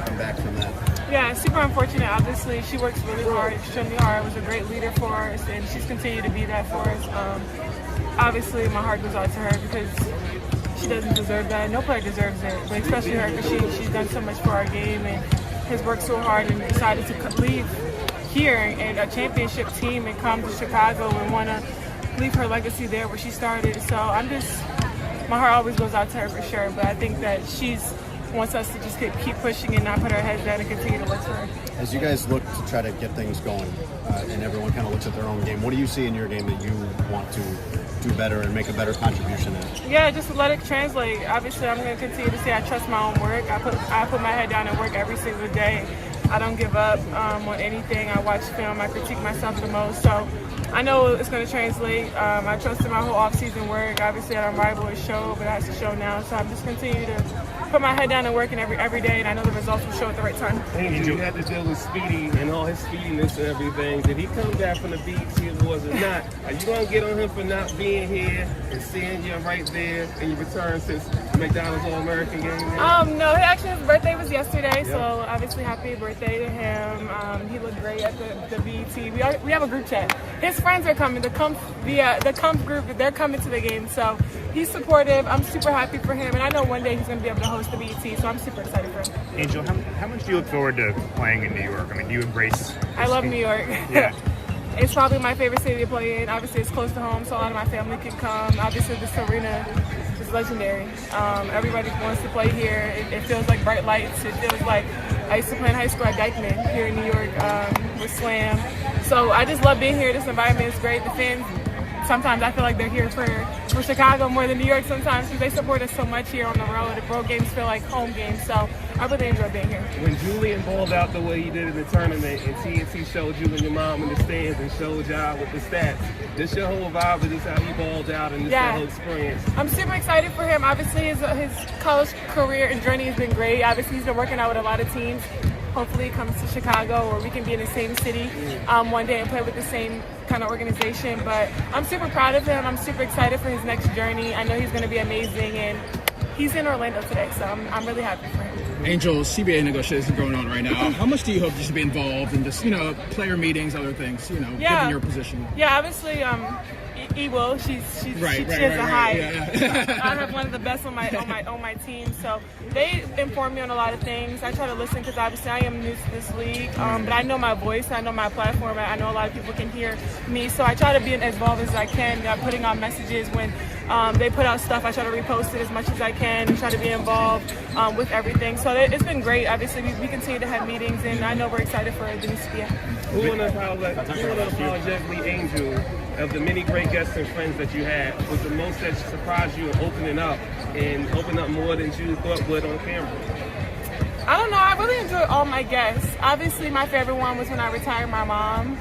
snapping back from that? Yeah, super unfortunate. Obviously, she works really hard, extremely hard. Was a great leader for us, and she's continued to be that for us. Obviously, my heart goes out to her because she doesn't deserve that. No player deserves it, but especially her because she's done so much for our game and has worked so hard and decided to leave here and a championship team and come to Chicago and want to leave her legacy there where she started. So my heart always goes out to her for sure, but I think that she's wants us to just keep pushing and not put our heads down and continue to work for her. As you guys look to try to get things going and everyone kind of looks at their own game, what do you see in your game that you want to do better and make a better contribution in? Yeah, just to let it translate. Obviously, I'm going to continue to say I trust my own work. I put my head down and work every single day. I don't give up on anything. I watch film. I critique myself the most. So I know it's going to translate. I trusted my whole off-season work. Obviously, I don't rival it show, but it has to show now. So I'm just continuing to put my head down and working every day, and I know the results will show at the right time. Angel, you had to deal with Speedy and all his speediness and everything. Did he come back from the BET Awards or not? Are you going to get on him for not being here and seeing you right there in your return since the McDonald's All-American game? No, actually his birthday was yesterday, so obviously happy birthday to him. He looked great at the BET. We have a group chat. His friends are coming. The Comp group, they're coming to the game, so he's supportive. I'm super happy for him, and I know one day he's going to be able to host the BET, so I'm super excited for him. Angel, how much do you look forward to playing in New York? I mean, do you embrace? I love New York. Yeah. It's probably my favorite city to play in. Obviously, it's close to home, so a lot of my family can come. Obviously, this arena is legendary. Everybody wants to play here. It feels like bright lights. It feels like I used to play in high school at Dykeman here in New York with Slam. So I just love being here. This environment is great. The fans, sometimes I feel like they're here for Chicago more than New York sometimes because they support us so much here on the road. The road games feel like home games, so I really enjoy being here. When Julian balled out the way he did in the tournament and TNT showed you and your mom in the stands and showed y'all with the stats, this your whole vibe, this is how he balled out and this your whole experience? I'm super excited for him. Obviously, his college career and journey has been great. Obviously, he's been working out with a lot of teams. Hopefully he comes to Chicago or we can be in the same city one day and play with the same kind of organization. But I'm super proud of him. I'm super excited for his next journey. I know he's going to be amazing, and he's in Orlando today, so I'm really happy for him. Angel, CBA negotiations are going on right now. How much do you hope you should be involved in just, player meetings, other things, given your position? Yeah, obviously, will. She has a high. Yeah. I have one of the best on my team, so they inform me on a lot of things. I try to listen because obviously I am new to this league, but I know my voice, I know my platform, I know a lot of people can hear me, so I try to be as involved as I can, putting out messages when they put out stuff. I try to repost it as much as I can and try to be involved with everything. So it's been great. Obviously, we continue to have meetings, and I know we're excited for the new CBA. Who unapologetically Angel, of the many great guests and friends that you had, was the most that surprised you in opening up more than you thought would on camera? I don't know. I really enjoyed all my guests. Obviously, my favorite one was when I retired my mom.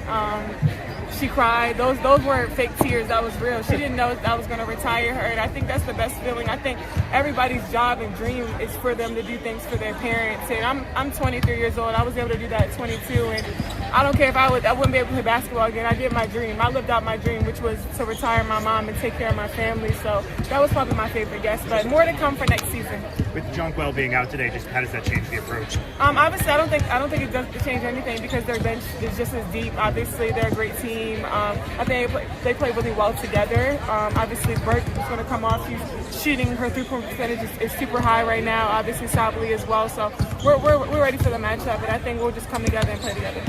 She cried. Those weren't fake tears. That was real. She didn't know that I was going to retire her, and I think that's the best feeling. I think everybody's job and dream is for them to do things for their parents. And I'm 23 years old. I was able to do that at 22, and I don't care if I wouldn't be able to play basketball again. I did my dream. I lived out my dream, which was to retire my mom and take care of my family. So that was probably my favorite guest. But more to come for next season. With Jonquel being out today, just how does that change the approach? Obviously, I don't think it does change anything because their bench is just as deep. Obviously, they're a great team. I think they play really well together. Obviously, Burke is going to come off. She's shooting her three-point percentage is super high right now. Obviously, Sabley as well. So we're ready for the matchup, and I think we'll just come together and play together.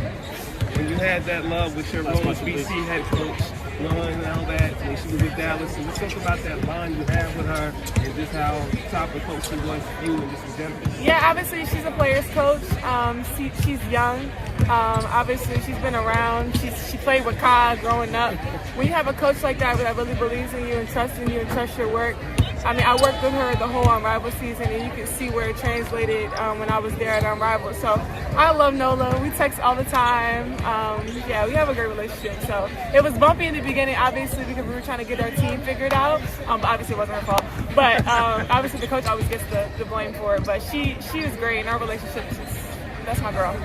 When you had that love with your Rose BC head coach, knowing all that when she was with Dallas, and let's talk about that bond you have with her and just how top of coach she was for you and just in general. Yeah, obviously she's a player's coach. She's young. Obviously she's been around. She played with Kai growing up. When you have a coach like that really believes in you and trusts in you and trusts your work, I mean, I worked with her the whole Unrivaled season, and you can see where it translated when I was there at Unrivaled. So I love Nola. We text all the time. Yeah, we have a great relationship. So it was bumpy in the beginning, obviously, because we were trying to get our team figured out. But obviously, it wasn't her fault. But obviously, the coach always gets the blame for it. But she was great, and our relationship is just, that's my girl.